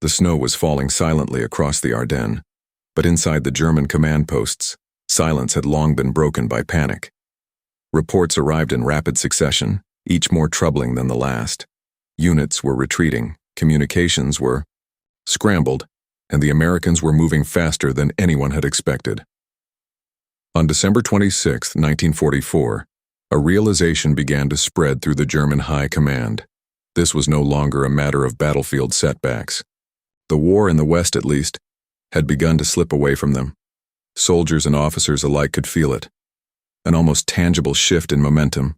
The snow was falling silently across the Ardennes, but inside the German command posts, silence had long been broken by panic. Reports arrived in rapid succession, each more troubling than the last. Units were retreating, communications were scrambled, and the Americans were moving faster than anyone had expected. On December 26, 1944, a realization began to spread through the German High Command. This was no longer a matter of battlefield setbacks. The war in the West, at least, had begun to slip away from them. Soldiers and officers alike could feel it, an almost tangible shift in momentum,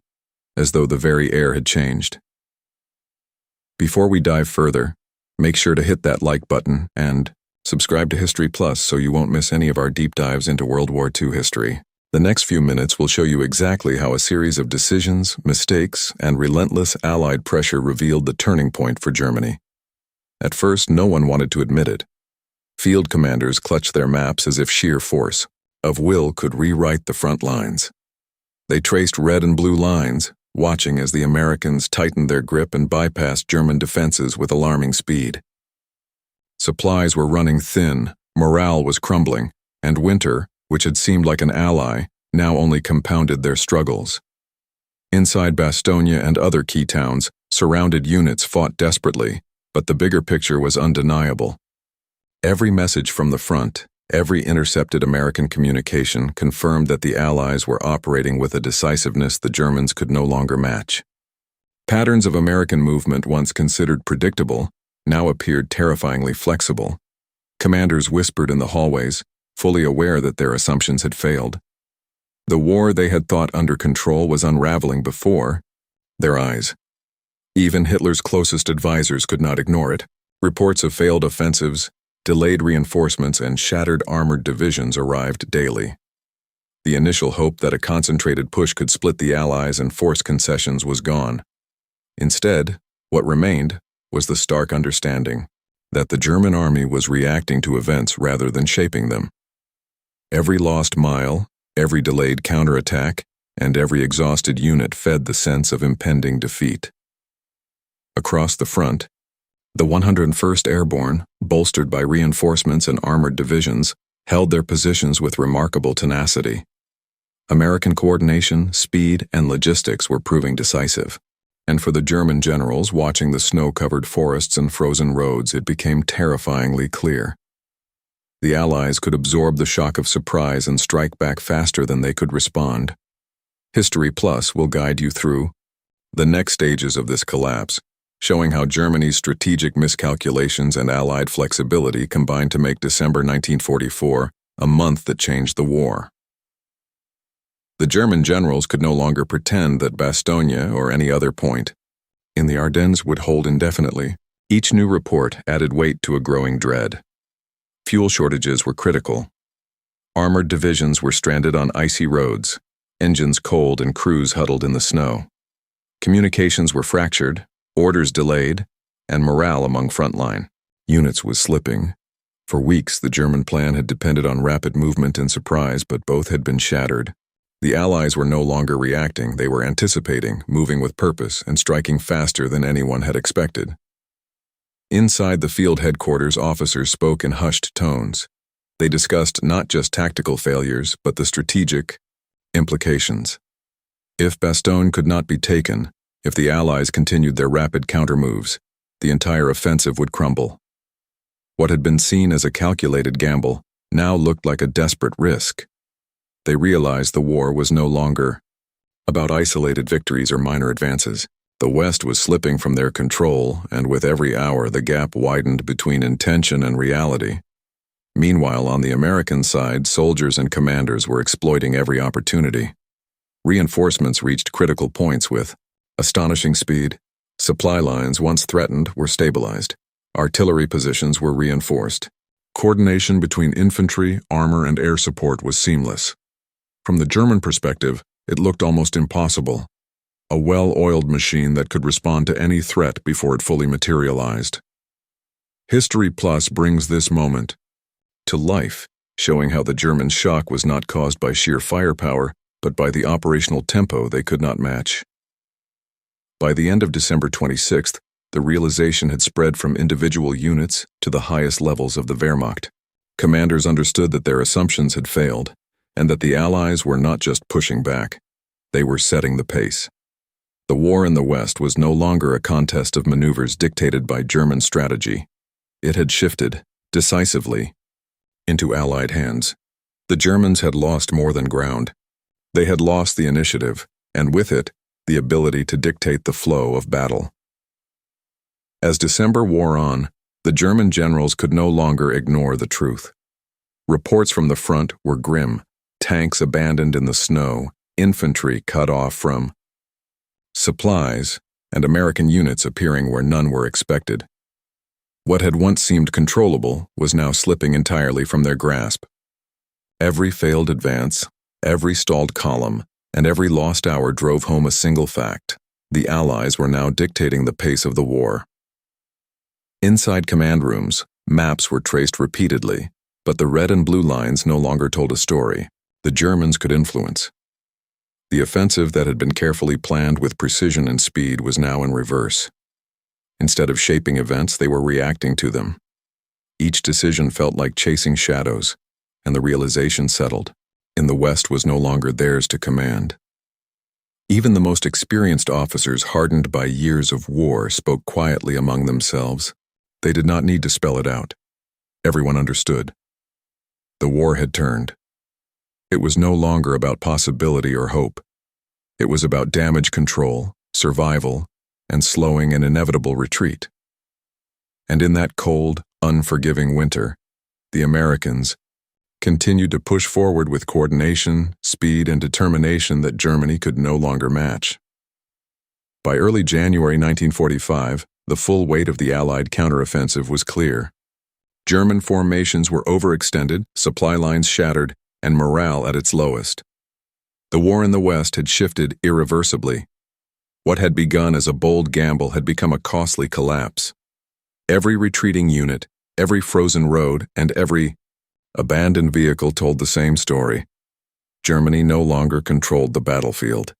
as though the very air had changed. Before we dive further, make sure to hit that like button and subscribe to History Plus so you won't miss any of our deep dives into World War II history. The next few minutes will show you exactly how a series of decisions, mistakes, and relentless Allied pressure revealed the turning point for Germany. At first, no one wanted to admit it. Field commanders clutched their maps as if sheer force of will could rewrite the front lines. They traced red and blue lines, watching as the Americans tightened their grip and bypassed German defenses with alarming speed. Supplies were running thin, morale was crumbling, and winter, which had seemed like an ally, now only compounded their struggles. Inside Bastogne and other key towns, surrounded units fought desperately, but the bigger picture was undeniable. Every message from the front, every intercepted American communication confirmed that the Allies were operating with a decisiveness the Germans could no longer match. Patterns of American movement once considered predictable now appeared terrifyingly flexible. Commanders whispered in the hallways, fully aware that their assumptions had failed. The war they had thought under control was unraveling before their eyes. Even Hitler's closest advisors could not ignore it. Reports of failed offensives, delayed reinforcements, and shattered armored divisions arrived daily. The initial hope that a concentrated push could split the Allies and force concessions was gone. Instead, what remained was the stark understanding that the German army was reacting to events rather than shaping them. Every lost mile, every delayed counterattack, and every exhausted unit fed the sense of impending defeat. Across the front, the 101st Airborne, bolstered by reinforcements and armored divisions, held their positions with remarkable tenacity. American coordination, speed, and logistics were proving decisive. And for the German generals watching the snow-covered forests and frozen roads, it became terrifyingly clear. The Allies could absorb the shock of surprise and strike back faster than they could respond. History Plus will guide you through the next stages of this collapse, showing how Germany's strategic miscalculations and Allied flexibility combined to make December 1944 a month that changed the war. The German generals could no longer pretend that Bastogne or any other point in the Ardennes would hold indefinitely. Each new report added weight to a growing dread. Fuel shortages were critical. Armored divisions were stranded on icy roads, engines cold and crews huddled in the snow. Communications were fractured, orders delayed, and morale among frontline units was slipping. For weeks, the German plan had depended on rapid movement and surprise, but both had been shattered. The Allies were no longer reacting, they were anticipating, moving with purpose, and striking faster than anyone had expected. Inside the field headquarters, officers spoke in hushed tones. They discussed not just tactical failures, but the strategic implications. If Bastogne could not be taken, if the Allies continued their rapid counter-moves, the entire offensive would crumble. What had been seen as a calculated gamble now looked like a desperate risk. They realized the war was no longer about isolated victories or minor advances. The West was slipping from their control, and with every hour the gap widened between intention and reality. Meanwhile, on the American side, soldiers and commanders were exploiting every opportunity. Reinforcements reached critical points with astonishing speed. Supply lines, once threatened, were stabilized. Artillery positions were reinforced. Coordination between infantry, armor, and air support was seamless. From the German perspective, it looked almost impossible. A well-oiled machine that could respond to any threat before it fully materialized. History Plus brings this moment to life, showing how the German shock was not caused by sheer firepower, but by the operational tempo they could not match. By the end of December 26th, The realization had spread from individual units to the highest levels of the Wehrmacht. Commanders understood that their assumptions had failed, and that the Allies were not just pushing back, they were setting the pace. The war in the West was no longer a contest of maneuvers dictated by German strategy. It had shifted, decisively, into Allied hands. The Germans had lost more than ground. They had lost the initiative, and with it, the ability to dictate the flow of battle. As December wore on, the German generals could no longer ignore the truth. Reports from the front were grim: tanks abandoned in the snow, infantry cut off from supplies, and American units appearing where none were expected. What had once seemed controllable was now slipping entirely from their grasp. Every failed advance, every stalled column, and every lost hour drove home a single fact: the Allies were now dictating the pace of the war. Inside command rooms, maps were traced repeatedly, but the red and blue lines no longer told a story. The Germans could influence. The offensive that had been carefully planned with precision and speed was now in reverse. Instead of shaping events, they were reacting to them. Each decision felt like chasing shadows, and the realization settled: in the West was no longer theirs to command. Even the most experienced officers, hardened by years of war, spoke quietly among themselves. They did not need to spell it out. Everyone understood. The war had turned. It was no longer about possibility or hope. It was about damage control, survival, and slowing an inevitable retreat. And in that cold, unforgiving winter, the Americans continued to push forward with coordination, speed, and determination that Germany could no longer match. By early January 1945, the full weight of the Allied counteroffensive was clear. German formations were overextended, supply lines shattered, and morale at its lowest. The war in the West had shifted irreversibly. What had begun as a bold gamble had become a costly collapse. Every retreating unit, every frozen road, and every abandoned vehicle told the same story. Germany no longer controlled the battlefield.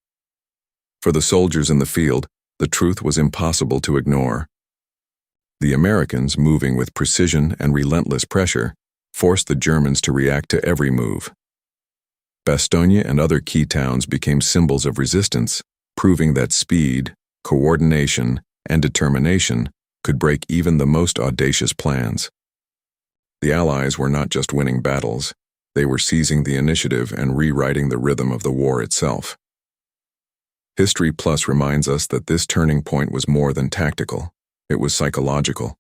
For the soldiers in the field, the truth was impossible to ignore. The Americans, moving with precision and relentless pressure, forced the Germans to react to every move. Bastogne and other key towns became symbols of resistance, proving that speed, coordination, and determination could break even the most audacious plans. The Allies were not just winning battles, they were seizing the initiative and rewriting the rhythm of the war itself. History Plus reminds us that this turning point was more than tactical, it was psychological.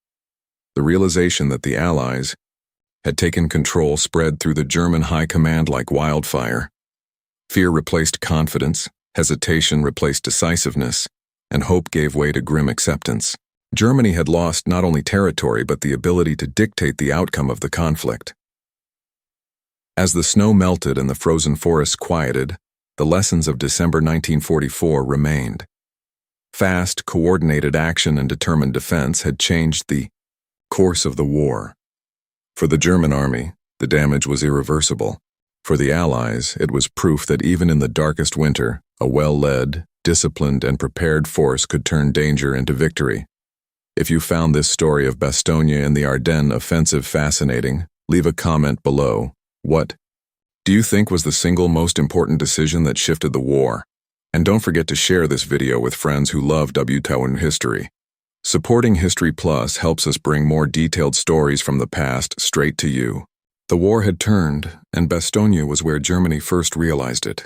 The realization that the Allies had taken control spread through the German high command like wildfire. Fear replaced confidence, hesitation replaced decisiveness, and hope gave way to grim acceptance. Germany had lost not only territory but the ability to dictate the outcome of the conflict. As the snow melted and the frozen forests quieted, the lessons of December 1944 remained. Fast, coordinated action and determined defense had changed the course of the war. For the German army, the damage was irreversible. For the Allies, it was proof that even in the darkest winter, a well-led, disciplined, and prepared force could turn danger into victory. If you found this story of Bastogne and the Ardennes Offensive fascinating, leave a comment below. What do you think was the single most important decision that shifted the war? And don't forget to share this video with friends who love WWII history. Supporting History Plus helps us bring more detailed stories from the past straight to you. The war had turned, and Bastogne was where Germany first realized it.